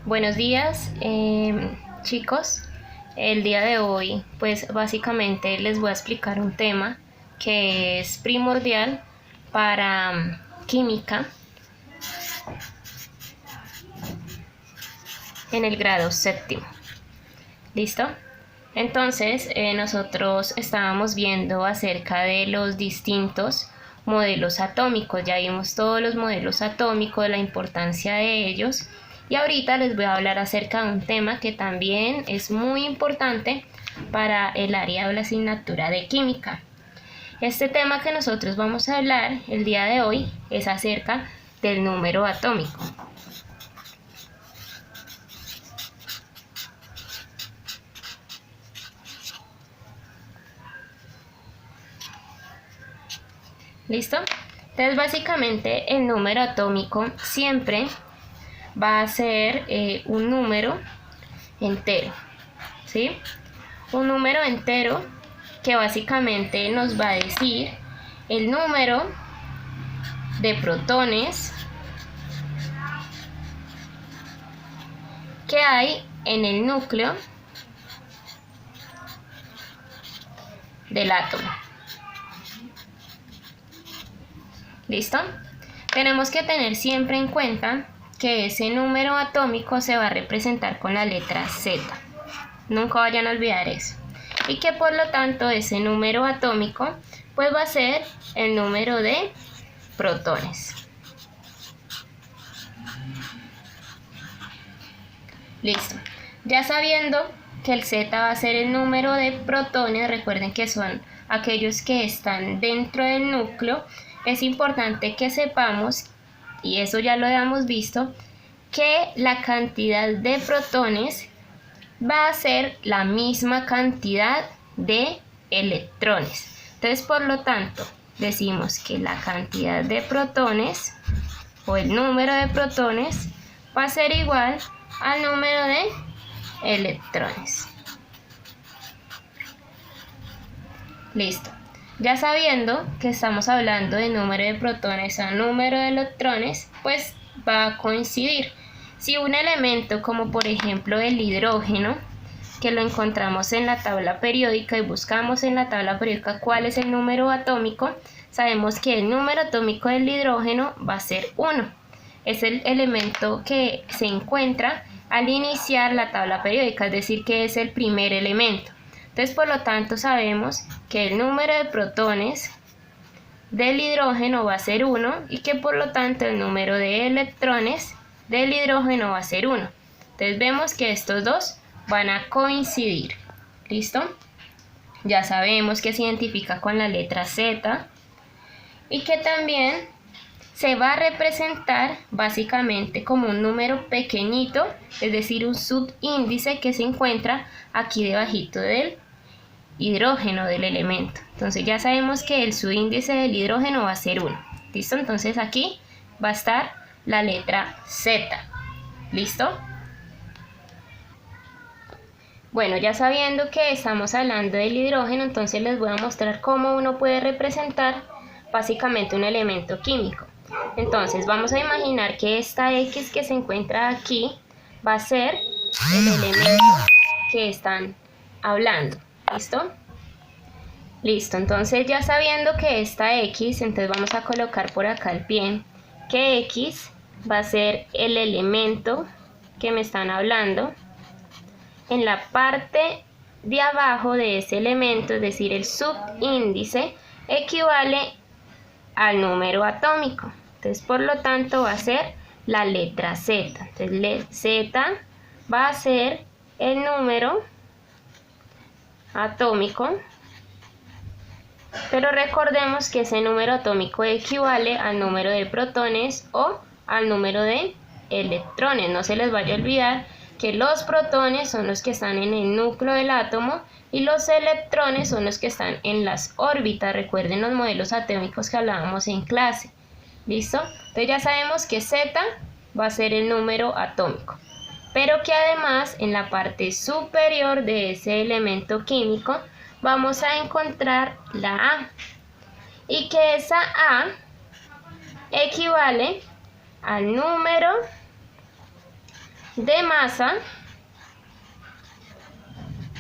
Buenos días, chicos. El día de hoy, pues básicamente les voy a explicar un tema que es primordial para química en el grado séptimo. ¿Listo? Entonces, nosotros estábamos viendo acerca de los distintos modelos atómicos. Ya vimos todos los modelos atómicos, la importancia de ellos. Y ahorita les voy a hablar acerca de un tema que también es muy importante para el área de la asignatura de química. Este tema que nosotros vamos a hablar el día de hoy es acerca del número atómico. ¿Listo? Entonces básicamente el número atómico siempre va a ser un número entero, ¿sí? Un número entero que básicamente nos va a decir el número de protones que hay en el núcleo del átomo. ¿Listo? Tenemos que tener siempre en cuenta que ese número atómico se va a representar con la letra Z. Nunca vayan a olvidar eso. Y que por lo tanto ese número atómico pues va a ser el número de protones. Listo. Ya sabiendo que el Z va a ser el número de protones, recuerden que son aquellos que están dentro del núcleo, es importante que sepamos, y eso ya lo habíamos visto, que la cantidad de protones va a ser la misma cantidad de electrones. Entonces, por lo tanto, decimos que la cantidad de protones o el número de protones va a ser igual al número de electrones. Listo. Ya sabiendo que estamos hablando de número de protones a número de electrones, pues va a coincidir. Si un elemento como por ejemplo el hidrógeno, que lo encontramos en la tabla periódica y buscamos en la tabla periódica cuál es el número atómico, sabemos que el número atómico del hidrógeno va a ser 1. Es el elemento que se encuentra al iniciar la tabla periódica, es decir, que es el primer elemento. Entonces, por lo tanto, sabemos que el número de protones del hidrógeno va a ser 1 y que por lo tanto el número de electrones del hidrógeno va a ser 1. Entonces vemos que estos dos van a coincidir. ¿Listo? Ya sabemos que se identifica con la letra Z y que también se va a representar básicamente como un número pequeñito, es decir, un subíndice que se encuentra aquí debajito del hidrógeno del elemento. Entonces ya sabemos que el subíndice del hidrógeno va a ser 1. ¿Listo? Entonces aquí va a estar la letra Z. ¿Listo? Bueno, ya sabiendo que estamos hablando del hidrógeno, entonces les voy a mostrar cómo uno puede representar básicamente un elemento químico. Entonces vamos a imaginar que esta X que se encuentra aquí va a ser el elemento que están hablando. ¿Listo? Listo, entonces ya sabiendo que esta X, entonces vamos a colocar por acá el pie, que X va a ser el elemento que me están hablando. En la parte de abajo de ese elemento, es decir, el subíndice, equivale al número atómico. Entonces, por lo tanto, va a ser la letra Z. Entonces, Z va a ser el número atómico, pero recordemos que ese número atómico equivale al número de protones o al número de electrones. No se les vaya a olvidar que los protones son los que están en el núcleo del átomo y los electrones son los que están en las órbitas. Recuerden los modelos atómicos que hablábamos en clase. ¿Listo? Entonces ya sabemos que Z va a ser el número atómico, pero que además en la parte superior de ese elemento químico vamos a encontrar la A, y que esa A equivale al número de masa,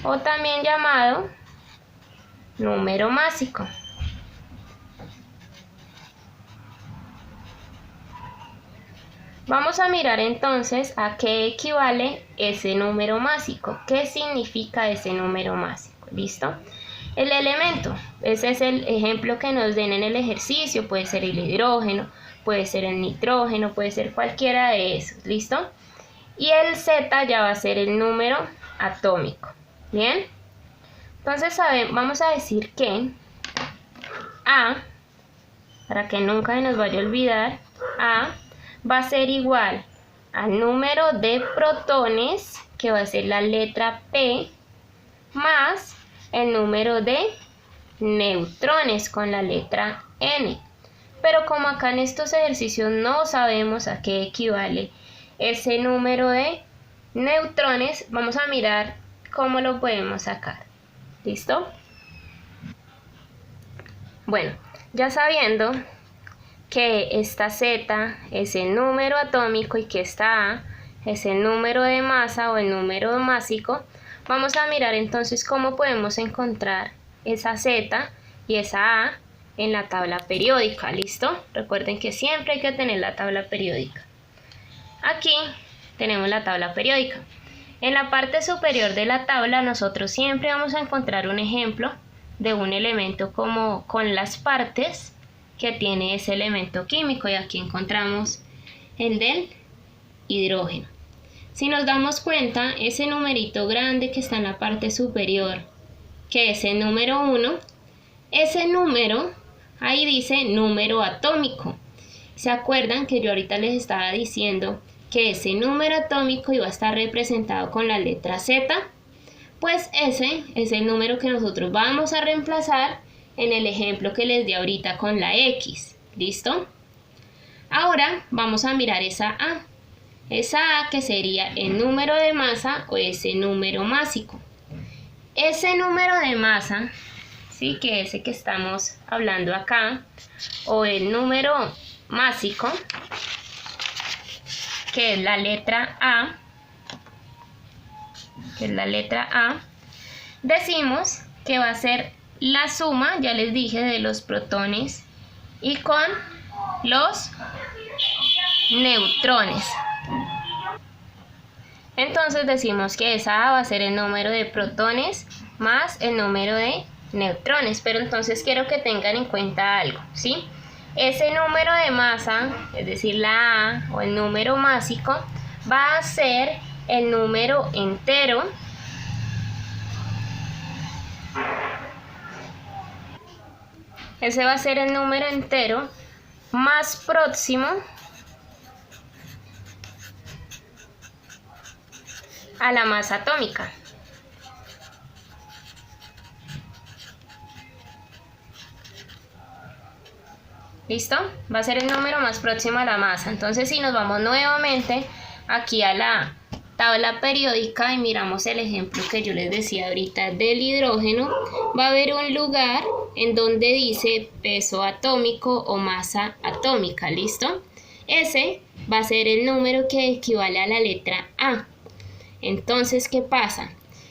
o también llamado número másico. Vamos a mirar entonces a qué equivale ese número másico. ¿Qué significa ese número másico? ¿Listo? El elemento, ese es el ejemplo que nos den en el ejercicio, puede ser el hidrógeno, puede ser el nitrógeno, puede ser cualquiera de esos, ¿listo? Y el Z ya va a ser el número atómico, ¿bien? Entonces vamos a decir que A, para que nunca se nos vaya a olvidar, A va a ser igual al número de protones, que va a ser la letra P, más el número de neutrones con la letra N. Pero como acá en estos ejercicios no sabemos a qué equivale ese número de neutrones, vamos a mirar cómo lo podemos sacar. ¿Listo? Bueno, ya sabiendo que esta Z es el número atómico y que esta A es el número de masa o el número másico, vamos a mirar entonces cómo podemos encontrar esa Z y esa A en la tabla periódica. ¿Listo? Recuerden que siempre hay que tener la tabla periódica. Aquí tenemos la tabla periódica. En la parte superior de la tabla nosotros siempre vamos a encontrar un ejemplo de un elemento como con las partes que tiene ese elemento químico, y aquí encontramos el del hidrógeno. Si nos damos cuenta, ese numerito grande que está en la parte superior, que es el número 1, ese número, ahí dice número atómico. ¿Se acuerdan que yo ahorita les estaba diciendo que ese número atómico iba a estar representado con la letra Z? Pues ese es el número que nosotros vamos a reemplazar en el ejemplo que les di ahorita con la X. ¿Listo? Ahora vamos a mirar esa A. Esa A que sería el número de masa o ese número másico. Ese número de masa, ¿sí? Que ese que estamos hablando acá, o el número másico, que es la letra A, decimos que va a ser la suma, ya les dije, de los protones y con los neutrones. Entonces decimos que esa A va a ser el número de protones más el número de neutrones. Pero entonces quiero que tengan en cuenta algo, ¿sí? Ese número de masa, es decir, la A o el número másico, va a ser el número entero Ese va a ser el número entero más próximo a la masa atómica. ¿Listo? Va a ser el número más próximo a la masa. Entonces, si nos vamos nuevamente aquí a la tabla periódica y miramos el ejemplo que yo les decía ahorita del hidrógeno, va a haber un lugar en donde dice peso atómico o masa atómica. ¿Listo? Ese va a ser el número que equivale a la letra A. Entonces, ¿qué pasa?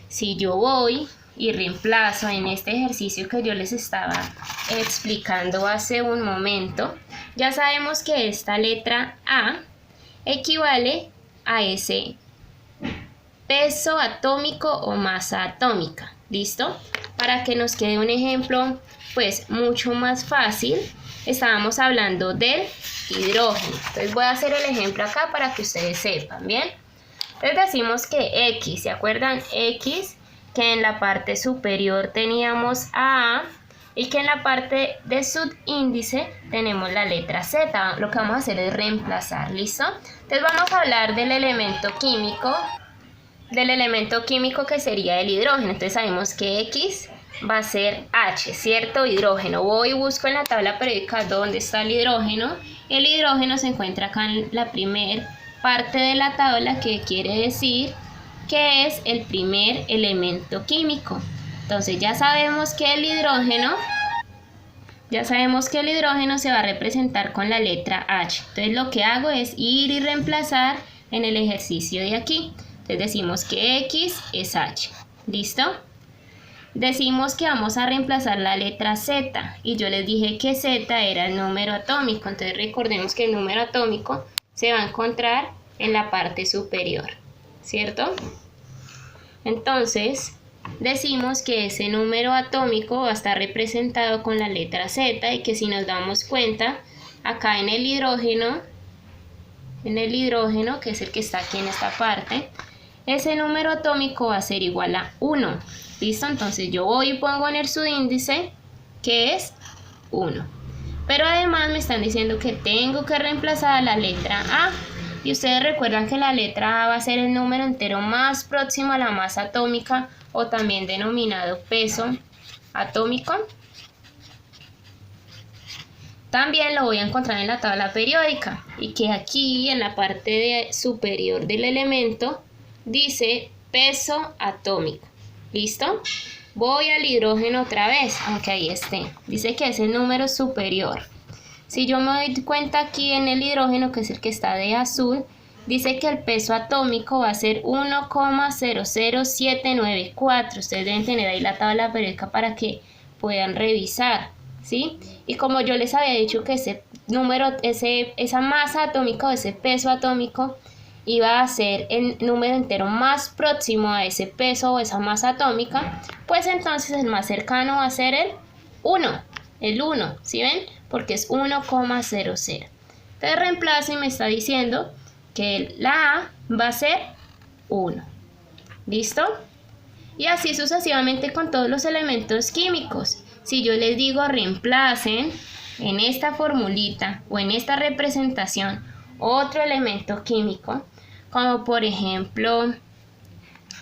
Si yo voy y reemplazo en este ejercicio que yo les estaba explicando hace un momento, ya sabemos que esta letra A equivale a ese peso atómico o masa atómica. ¿Listo? Para que nos quede un ejemplo pues mucho más fácil, estábamos hablando del hidrógeno. Entonces voy a hacer el ejemplo acá para que ustedes sepan, ¿bien? Entonces decimos que X, ¿se acuerdan? X, que en la parte superior teníamos A y que en la parte de subíndice tenemos la letra Z. Lo que vamos a hacer es reemplazar, ¿listo? Entonces vamos a hablar del elemento químico que sería el hidrógeno. Entonces sabemos que X va a ser H, ¿cierto? Hidrógeno. Voy y busco en la tabla periódica dónde está el hidrógeno. El hidrógeno se encuentra acá en la primera parte de la tabla, que quiere decir que es el primer elemento químico. Entonces ya sabemos que el hidrógeno se va a representar con la letra H. Entonces lo que hago es ir y reemplazar en el ejercicio de aquí. Entonces decimos que X es H. ¿Listo? Decimos que vamos a reemplazar la letra Z y yo les dije que Z era el número atómico. Entonces recordemos que el número atómico se va a encontrar en la parte superior, ¿cierto? Entonces decimos que ese número atómico va a estar representado con la letra Z y que si nos damos cuenta, acá en el hidrógeno, que es el que está aquí en esta parte, ese número atómico va a ser igual a 1. ¿Listo? Entonces yo voy y pongo en el subíndice que es 1. Pero además me están diciendo que tengo que reemplazar la letra A. Y ustedes recuerdan que la letra A va a ser el número entero más próximo a la masa atómica o también denominado peso atómico. También lo voy a encontrar en la tabla periódica y que aquí en la parte superior del elemento dice peso atómico. ¿Listo? Voy al hidrógeno otra vez, aunque ahí esté. Dice que es el número superior. Si yo me doy cuenta aquí en el hidrógeno, que es el que está de azul, dice que el peso atómico va a ser 1,00794. Ustedes deben tener ahí la tabla periódica para que puedan revisar, ¿sí? Y como yo les había dicho que ese número, esa masa atómica o ese peso atómico iba a ser el número entero más próximo a ese peso o esa masa atómica, pues entonces el más cercano va a ser el 1, ¿sí ven? Porque es 1,00. Entonces reemplazo y me está diciendo que la A va a ser 1. ¿Listo? Y así sucesivamente con todos los elementos químicos. Si yo les digo reemplacen en esta formulita o en esta representación otro elemento químico, como por ejemplo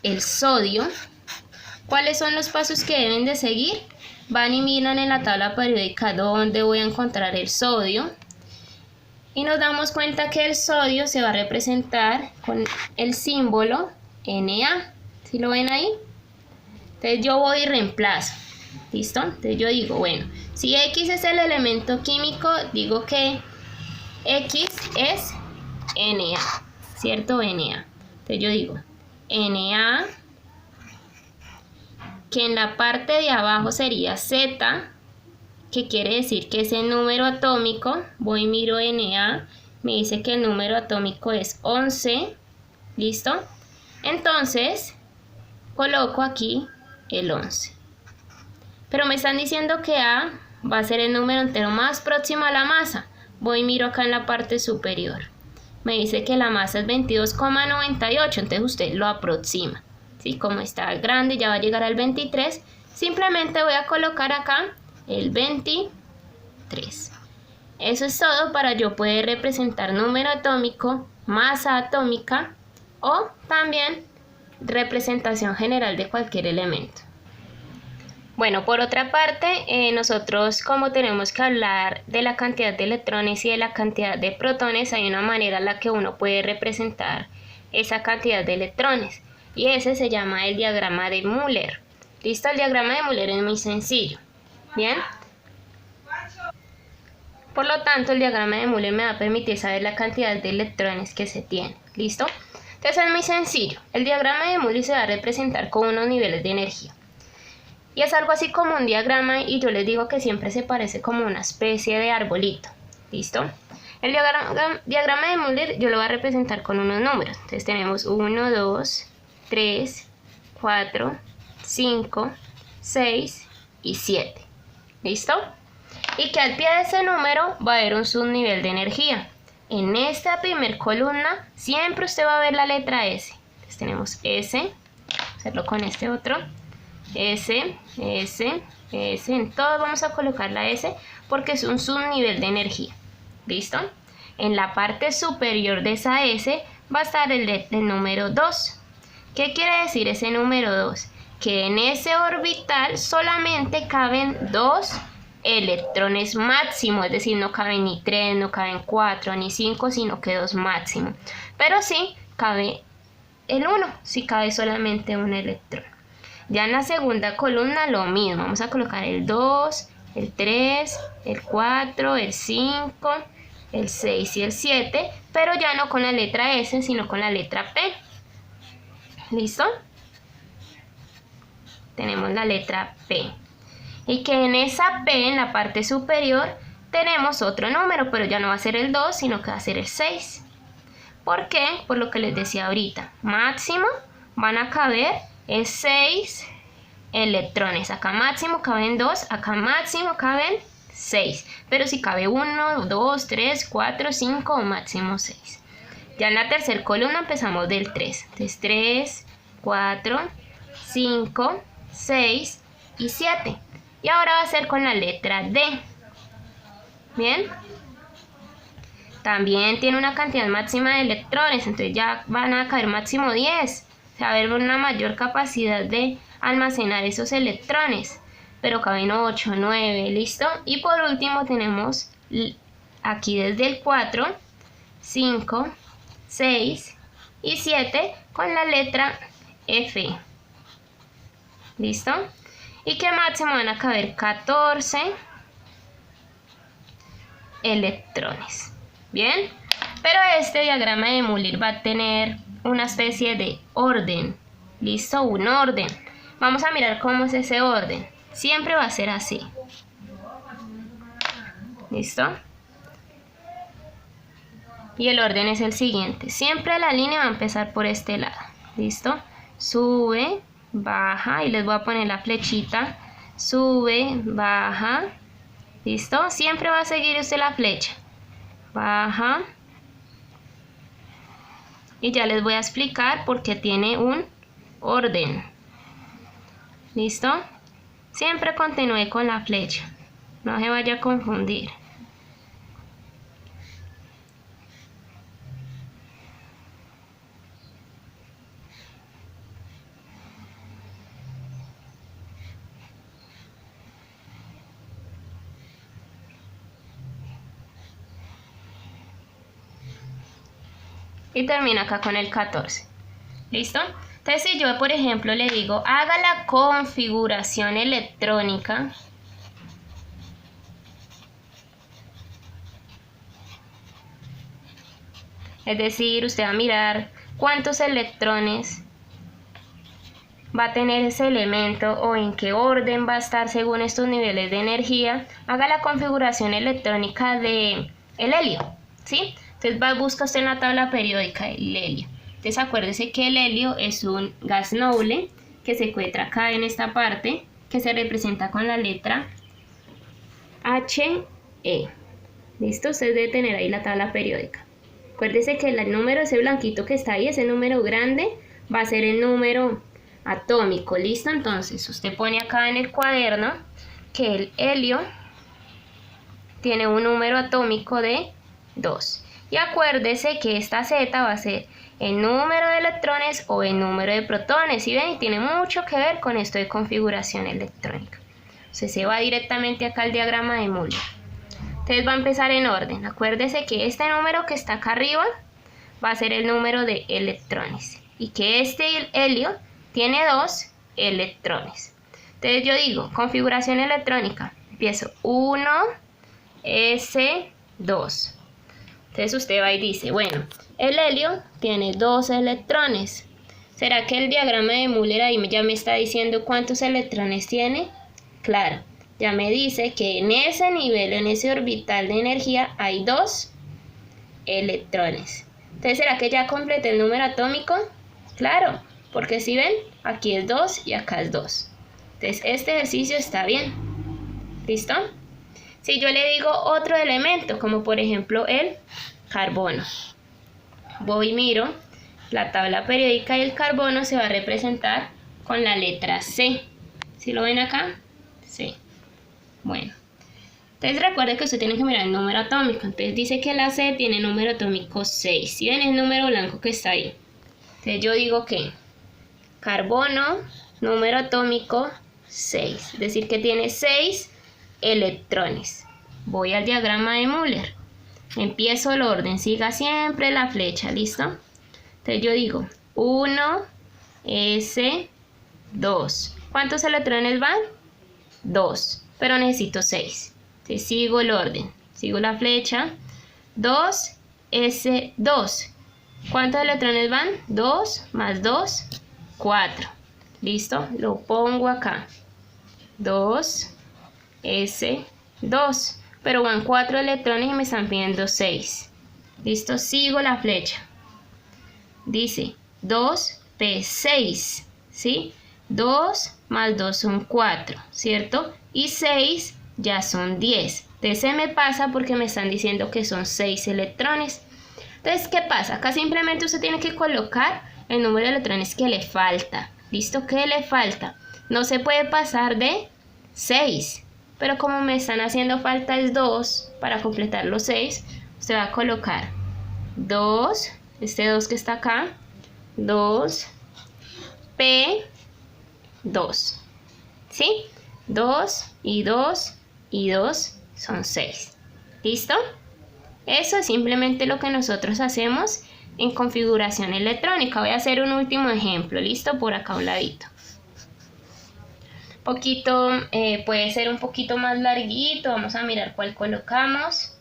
el sodio, ¿cuáles son los pasos que deben de seguir? Van y miran en la tabla periódica dónde voy a encontrar el sodio y nos damos cuenta que el sodio se va a representar con el símbolo Na. ¿Sí lo ven ahí? Entonces yo voy y reemplazo. ¿Listo? Entonces yo digo, bueno, si X es el elemento químico, digo que X es Na, ¿cierto? Na. Entonces yo digo Na, que en la parte de abajo sería Z, que quiere decir que es el número atómico. Voy y miro Na, me dice que el número atómico es 11. ¿Listo? Entonces coloco aquí el 11. Pero me están diciendo que A va a ser el número entero más próximo a la masa. Voy y miro acá en la parte superior. Me dice que la masa es 22,98, entonces usted lo aproxima. ¿Sí? Como está grande, ya va a llegar al 23. Simplemente voy a colocar acá el 23. Eso es todo para yo poder representar número atómico, masa atómica o también representación general de cualquier elemento. Bueno, por otra parte, nosotros como tenemos que hablar de la cantidad de electrones y de la cantidad de protones, hay una manera en la que uno puede representar esa cantidad de electrones y ese se llama el diagrama de Müller. ¿Listo? El diagrama de Müller es muy sencillo. ¿Bien? Por lo tanto, el diagrama de Müller me va a permitir saber la cantidad de electrones que se tiene. ¿Listo? Entonces es muy sencillo. El diagrama de Müller se va a representar con unos niveles de energía. Y es algo así como un diagrama y yo les digo que siempre se parece como una especie de arbolito. ¿Listo? El diagrama de Müller yo lo voy a representar con unos números. Entonces tenemos 1, 2, 3, 4, 5, 6 y 7. ¿Listo? Y que al pie de ese número va a haber un subnivel de energía. En esta primer columna siempre usted va a ver la letra S. Entonces tenemos S, hacerlo con este otro. S, S, S, en todos vamos a colocar la S porque es un subnivel de energía. ¿Listo? En la parte superior de esa S va a estar el número 2. ¿Qué quiere decir ese número 2? Que en ese orbital solamente caben 2 electrones máximo, es decir, no caben ni 3, no caben 4, ni 5, sino que 2 máximo. Pero sí cabe el 1, sí cabe solamente un electrón. Ya en la segunda columna lo mismo, vamos a colocar el 2, el 3, el 4, el 5 el 6 y el 7, pero ya no con la letra S, sino con la letra P. ¿Listo? Tenemos la letra P. Y que en esa P, en la parte superior, tenemos otro número, pero ya no va a ser el 2, sino que va a ser el 6. ¿Por qué? Por lo que les decía ahorita. Máximo van a caber 6 electrones. Acá máximo caben 2, acá máximo caben 6. Pero si cabe 1, 2, 3, 4, 5 o máximo 6. Ya en la tercera columna empezamos del 3. Entonces 3, 4, 5, 6 y 7. Y ahora va a ser con la letra D. Bien. También tiene una cantidad máxima de electrones, entonces ya van a caer máximo 10. O sea, va a haber una mayor capacidad de almacenar esos electrones. Pero caben 8, 9, ¿listo? Y por último tenemos aquí desde el 4, 5, 6 y 7 con la letra F. ¿Listo? Y que máximo van a caber 14 electrones. Bien, pero este diagrama de Müller va a tener una especie de orden. ¿Listo? Un orden. Vamos a mirar cómo es ese orden. Siempre va a ser así. ¿Listo? Y el orden es el siguiente. Siempre la línea va a empezar por este lado. ¿Listo? Sube, baja, y les voy a poner la flechita. Sube, baja. ¿Listo? Siempre va a seguir usted la flecha. Baja. Y ya les voy a explicar por qué tiene un orden. ¿Listo? Siempre continúe con la flecha. No se vaya a confundir. Y termina acá con el 14. ¿Listo? Entonces si yo por ejemplo le digo haga la configuración electrónica, es decir, usted va a mirar cuántos electrones va a tener ese elemento o en qué orden va a estar según estos niveles de energía. Haga la configuración electrónica de el helio, ¿sí? Entonces busca usted en la tabla periódica el helio. Entonces acuérdese que el helio es un gas noble que se encuentra acá en esta parte, que se representa con la letra He. ¿Listo? Usted debe tener ahí la tabla periódica. Acuérdese que el número, ese blanquito que está ahí, ese número grande, va a ser el número atómico. ¿Listo? Entonces usted pone acá en el cuaderno que el helio tiene un número atómico de 2. Y acuérdese que esta Z va a ser el número de electrones o el número de protones. ¿Sí ven? Y tiene mucho que ver con esto de configuración electrónica. Entonces se va directamente acá al diagrama de Müller. Entonces va a empezar en orden. Acuérdese que este número que está acá arriba va a ser el número de electrones. Y que este helio tiene 2 electrones. Entonces yo digo, configuración electrónica. Empiezo 1, S, 2. Entonces usted va y dice, bueno, el helio tiene 2 electrones. ¿Será que el diagrama de Müller ahí ya me está diciendo cuántos electrones tiene? Claro, ya me dice que en ese nivel, en ese orbital de energía, hay 2 electrones. Entonces, ¿será que ya completé el número atómico? Claro, porque si ven, aquí es 2 y acá es 2. Entonces, este ejercicio está bien. ¿Listo? Si yo le digo otro elemento, como por ejemplo el carbono, voy y miro la tabla periódica y el carbono se va a representar con la letra C. ¿Sí lo ven acá? C. Bueno, entonces recuerde que usted tiene que mirar el número atómico. Entonces dice que la C tiene número atómico 6. ¿Sí ven el número blanco que está ahí? Entonces yo digo que carbono, número atómico 6. Es decir que tiene 6 electrones. Voy al diagrama de Müller. Empiezo el orden. Siga siempre la flecha. ¿Listo? Entonces yo digo 1, S, 2. ¿Cuántos electrones van? 2. Pero necesito 6. Entonces sigo el orden. Sigo la flecha. 2s2. ¿Cuántos electrones van? 2 más 2, 4. ¿Listo? Lo pongo acá. 2s2. Pero van 4 electrones y me están pidiendo 6. ¿Listo? Sigo la flecha. Dice 2p6. ¿Sí? 2 más 2 son 4, ¿cierto? Y 6 ya son 10. Entonces se me pasa porque me están diciendo que son 6 electrones. Entonces, ¿qué pasa? Acá simplemente usted tiene que colocar el número de electrones que le falta. ¿Listo? ¿Qué le falta? No se puede pasar de 6. Pero como me están haciendo falta es 2 para completar los 6, usted va a colocar 2, este 2 que está acá, 2, P, 2. ¿Sí? 2 y 2 y 2 son 6. ¿Listo? Eso es simplemente lo que nosotros hacemos en configuración electrónica. Voy a hacer un último ejemplo. ¿Listo? Por acá a un ladito. Puede ser un poquito más larguito. Vamos a mirar cuál colocamos.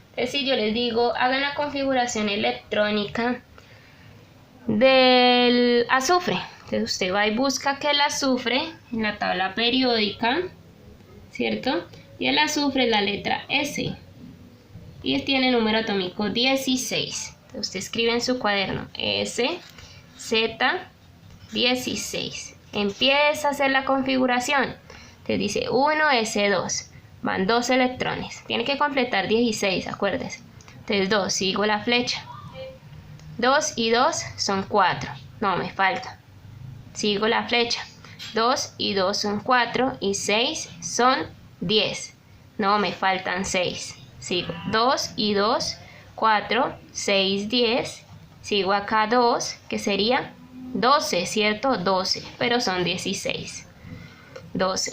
Entonces, si yo les digo, hagan la configuración electrónica del azufre. Entonces usted va y busca que el azufre en la tabla periódica, ¿cierto? Y el azufre es la letra S. Y tiene número atómico 16. Entonces usted escribe en su cuaderno S, Z, 16. Empieza a hacer la configuración. Entonces dice 1s2. Van 2 electrones. Tiene que completar 16, acuérdese. Entonces 2, sigo la flecha. 2 y 2 son 4. No, me falta. Sigo la flecha. 2 y 2 son 4 y 6 son 10. No, me faltan 6. Sigo 2 y 2, 4, 6, 10. Sigo acá 2, que sería 12, ¿cierto? 12, pero son 16. 12.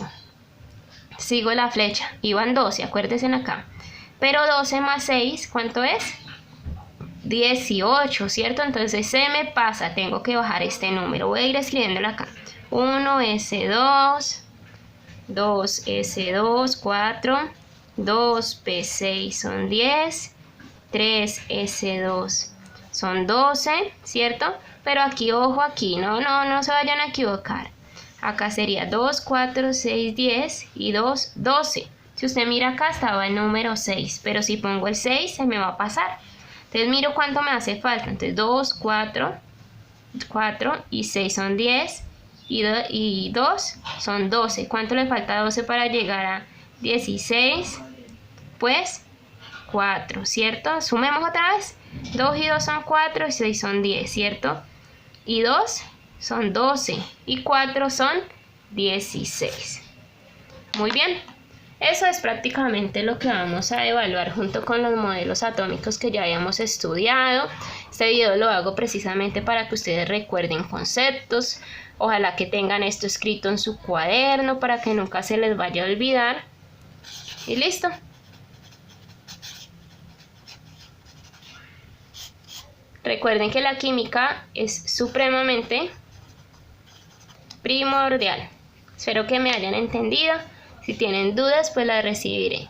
Sigo la flecha. Iban 12, acuérdense acá. Pero 12 más 6, ¿cuánto es? 18, ¿cierto? Entonces se me pasa, tengo que bajar este número. Voy a ir escribiéndolo acá. 1s2, 2s2, 4, 2p6 son 10, 3s2 son 12, ¿cierto? Pero aquí, ojo aquí, no se vayan a equivocar. Acá sería 2, 4, 6, 10 y 2, 12. Si usted mira acá estaba el número 6, pero si pongo el 6 se me va a pasar. Entonces miro cuánto me hace falta. Entonces 2, 4 y 6 son 10 y 2 son 12. ¿Cuánto le falta a 12 para llegar a 16? Pues 4, ¿cierto? Sumemos otra vez. 2 y 2 son 4 y 6 son 10, ¿cierto? Y 2 son 12 y 4 son 16. Muy bien. Eso es prácticamente lo que vamos a evaluar junto con los modelos atómicos que ya habíamos estudiado. Este video lo hago precisamente para que ustedes recuerden conceptos. Ojalá que tengan esto escrito en su cuaderno para que nunca se les vaya a olvidar. Y listo. Recuerden que la química es supremamente primordial. Espero que me hayan entendido. Si tienen dudas, pues las recibiré.